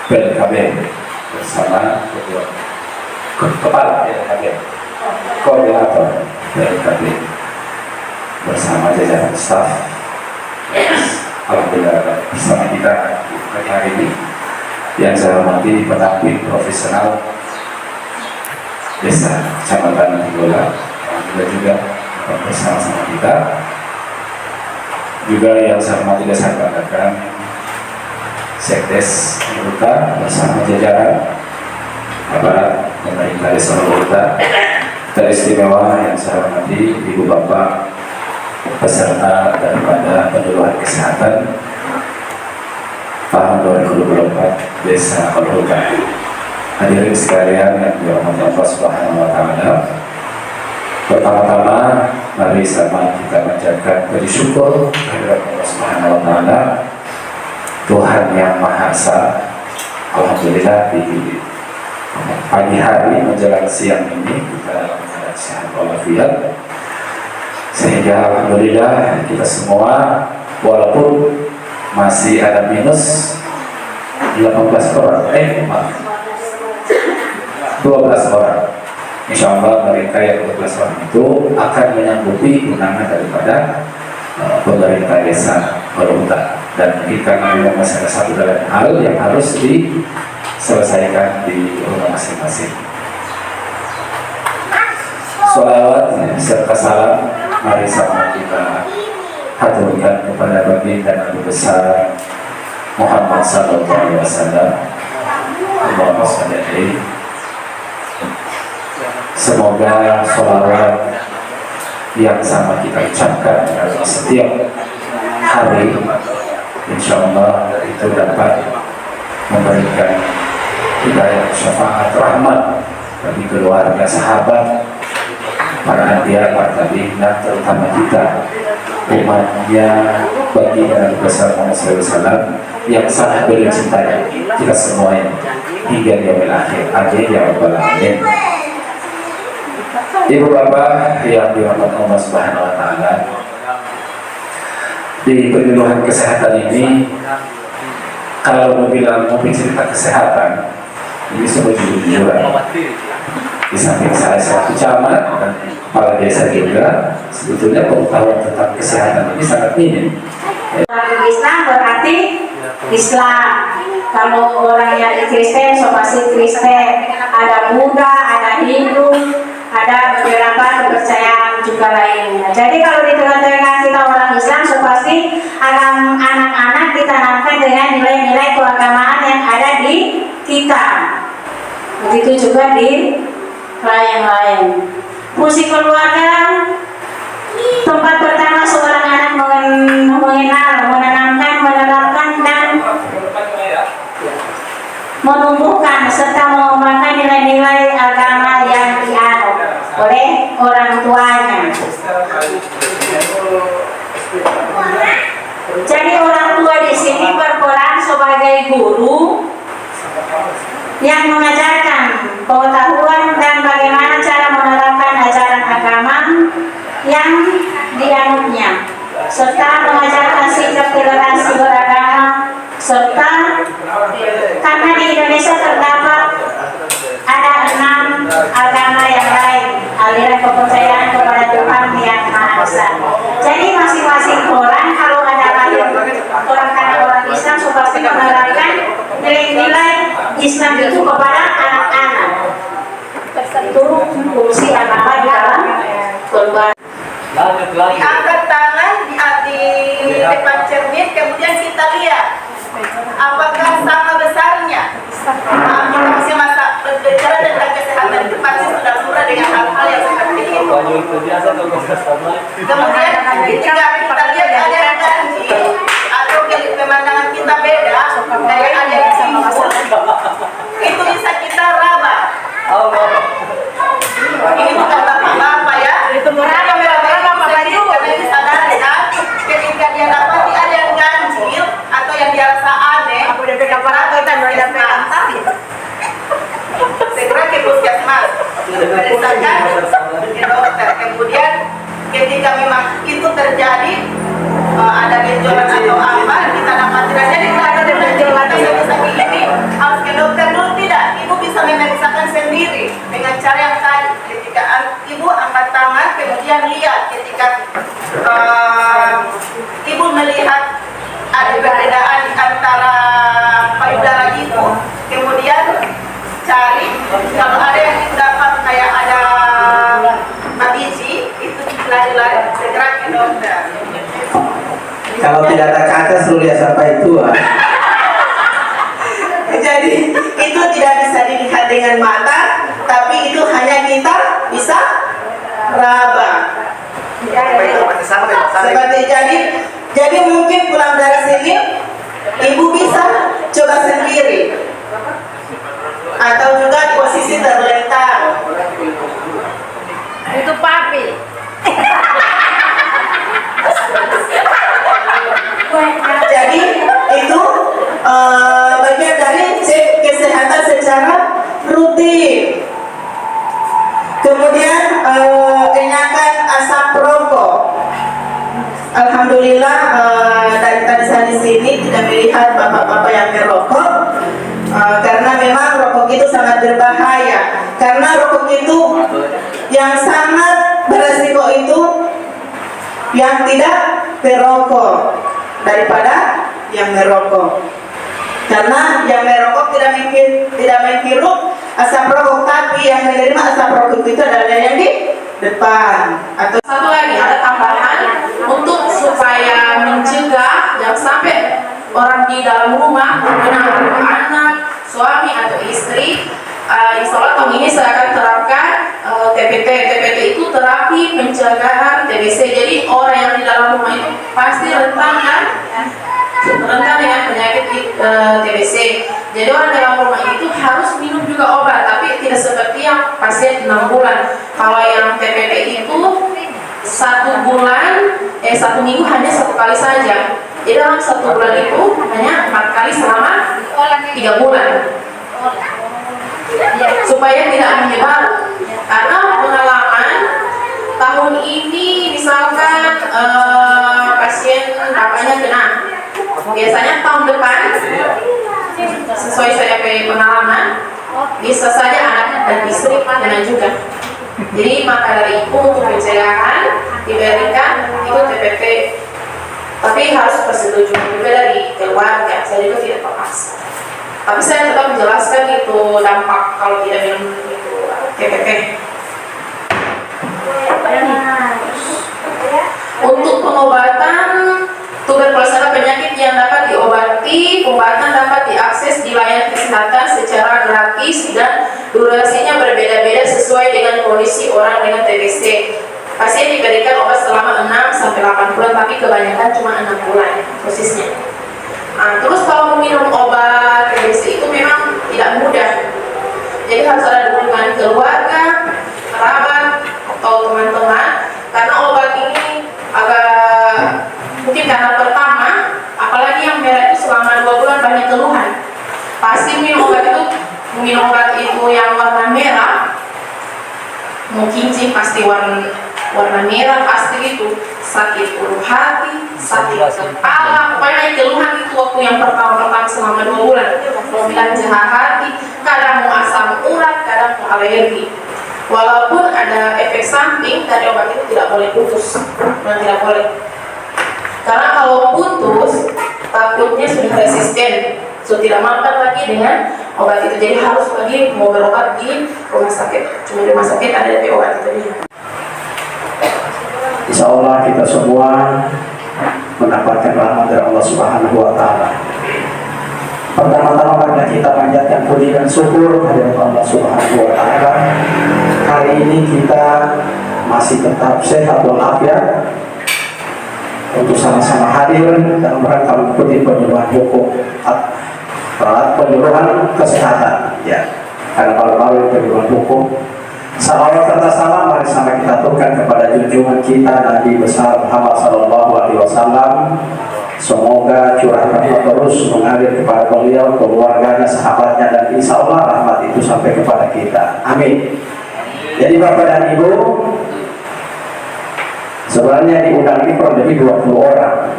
BNKB bersama kepala BNKB, koordinator BNKB bersama jajaran staf. Alhamdulillah bersama kita pagi hari ini. Yang saya hormati penampil profesional Desa Kecamatan Tigola, alhamdulillah juga bersama-sama kita. Juga yang saya hormati dan saya banggakan Sekdes Anggota bersama jajaran aparat pemerintah Desa Anggota teristimewa yang saya hormati Ibu Bapak peserta daripada penyuluhan kesehatan tahun 2024 Desa Anggota. Hadirin sekalian yang dirahmati Allah Subhanahu wa Ta'ala, pertama-tama mari sama kita panjatkan puji syukur kehadirat Allah Subhanahu wa Ta'ala, Tuhan yang Maha Esa. Alhamdulillah di pagi hari menjelang siang ini kita dalam keadaan sehat walafiat, sehingga alhamdulillah kita semua walaupun masih ada minus 18 orang, 12 orang. Insya Allah mereka yang 12 orang itu akan menyanggupi undangan daripada pemerintah Desa Anggota. Dan kita memang masih ada satu dan hal yang harus diselesaikan di rumah masing-masing. Sholawat serta salam mari sama kita haturkan kepada baginda Nabi besar Muhammad sallallahu alaihi wasallam. Allahumma shalli alaihi. Semoga sholawat yang sama kita ucapkan dalam setiap hari, insya Allah itu dapat memberikan hidayah syafaat rahmat bagi keluarga, sahabat, para anbiya, para nabi, dan terutama kita umatnya bagi Nabi besar Muhammad SAW yang sangat beliau cintai kita semuanya hingga yaumil akhir. Amin ya rabbal alamin. Ibu bapak yang dirahmati Allah Subhanahu wa Ta'ala, di penyuluhan kesehatan ini, kalau mau cerita kesehatan ini semua jujur-jujuran. Di samping saya selaku camat dan kepala desa juga, sebetulnya pengetahuan tentang kesehatan ini sangat minim. Islam berarti Islam. Kalau orang yang Kristen, so pasti Kristen. Ada Buddha, ada Hindu, ada beberapa kepercayaan juga lainnya. Jadi kalau di tengah-tengah kita orang Islam, so pasti anak-anak ditanamkan dengan nilai-nilai keagamaan yang ada di kita. Begitu juga di lain-lain. Fungsi keluarga, tempat pertama seorang anak mengenal, menanamkan, menerapkan dan menumbuhkan serta mengembangkan nilai-nilai agama yang dianut oleh orang tuanya. Jadi orang tua di sini berperan sebagai guru yang mengajarkan pengetahuan dan bagaimana cara menerapkan ajaran agama yang dianutnya, serta mengajarkan sikap toleransi beragama, serta karena di Indonesia terdapat ada 6 agama yang lain, aliran kepercayaan kepada Tuhan yang Maha Esa. Jadi masing-masing orang kalau ada lahir orang Islam pasti menerapkan nilai-nilai Islam itu kepada anak-anak. Itu fungsi agama di dalam keluarga. Diangkat tangan di depan cermin, kemudian kita lihat apakah sama besarnya. Kita masih berbicara tentang kesehatan itu pasti sudah lumrah dengan hal-hal yang seperti itu. Kemudian ketika kita lihat ada yang ganjil atau pemandangan kita beda dari ada yang simpul, itu bisa kita raba. Ini bukan bapak-bapak ya. Itu mereka merah-merah bapak juga. Karena ini sadar ya, ketika dia dapati ada yang ganjil atau yang dia rasa aneh, aku udah pegang atau udah pegang segera ke puskesmas, berdasarkan ke dokter. Kemudian ketika memang itu terjadi, ada benjolan atau apa, kita dapat jadi kalau ada benjolan atau sakit ini harus kemudian lihat ketika ibu melihat ada perbedaan antara payudara itu, kemudian cari kalau ada yang ibu dapat kayak ada biji itu lari-lari segera ke dokter. Kalau tidak ada kaca suruh dia sampai tua. Jadi itu tidak bisa dilihat dengan mata, tapi itu hanya kita bisa raba. Seperti jadi mungkin pulang dari sini ibu bisa coba sendiri atau juga posisi terlentang. Itu papi. Jadi itu bagian dari cek kesehatan secara rutin. Kemudian enakan asap rokok. Alhamdulillah dari tadi saya di sini tidak melihat bapak-bapak yang merokok karena memang rokok itu sangat berbahaya. Karena rokok itu yang sangat beresiko itu yang tidak merokok daripada yang merokok. Karena yang merokok tidak menghirup asap rokok, tapi yang menerima asap rokok itu adalah yang di depan. Atau satu lagi ada tambahan untuk supaya mencegah jangan sampai orang di dalam rumah menggunakan anak, suami atau istri. Insya Allah tahun ini saya akan terapkan TPT. TPT itu terapi pencegahan TBC. Jadi orang yang di dalam rumah itu pasti rentan dengan penyakit TBC. Jadi orang dalam rumah itu harus minum juga obat, tapi tidak seperti yang pasien 6 bulan. Kalau yang TPT itu 1 minggu hanya 1 kali saja. Jadi dalam 1 bulan itu hanya 4 kali selama 3 bulan. Supaya tidak menyebar. Karena pengalaman tahun ini misalkan pasien bapaknya kena, biasanya tahun depan sesuai saya punya pengalaman bisa saja anak dan istri kena juga. Jadi maka dari itu untuk pencegahan diberikan itu TPT, tapi harus persetujuan juga dari keluarga. Saya juga tidak terpaksa, tapi saya tetap menjelaskan itu dampak kalau tidak minum itu TPT. Untuk pengobatan tuberkulosis adalah penyakit yang dapat diobati. Pengobatan dapat diakses di layanan kesehatan secara gratis dan durasinya berbeda-beda sesuai dengan kondisi orang dengan TBC. Pasien diberikan obat selama 6-8 bulan, tapi kebanyakan cuma 6 bulan dosisnya. Terus kalau minum obat TBC itu memang tidak mudah. Jadi harus ada dukungan keluarga, kerabat, atau teman-teman. Karena obat ini agak mungkin karena pertama, apalagi yang merah itu selama 2 bulan banyak keluhan. Pasti minum obat itu yang warna merah, mau kincing pasti warna merah pasti itu sakit ulu hati, sakit kepala, pokoknya keluhan itu waktu yang pertama selama 2 bulan. Mau bilang jahat hati, kadang mau asam urat, kadang mau alergi. Walaupun ada efek samping dari obat itu tidak boleh putus, tidak boleh. Karena kalau putus, takutnya sudah resisten, tidak mampan lagi dengan obat itu. Jadi harus lagi mau berobat di rumah sakit. Cuma di rumah sakit ada obat itu dia. Insya Allah kita semua mendapatkan rahmat dari Allah Subhanahu Wa Taala. Pertama-tama karena kita panjatkan puji dan syukur kepada Allah Subhanahu Wa Taala. Hari ini kita masih tetap sehat walafiat untuk sama-sama hadir dalam rangka mengikuti penyuluhan hukum penyuluhan kesehatan, ya. Karena baru-baru penyuluhan hukum. Salawat serta salam mari sama kita aturkan kepada junjungan kita Nabi besar Muhammad Sallallahu Alaihi Wasallam. Semoga curah rahmat terus mengalir kepada beliau, keluarganya, sahabatnya, dan insya Allah rahmat itu sampai kepada kita. Amin. Jadi Bapak dan Ibu, sebenarnya diundang ini kurang lebih 20 orang.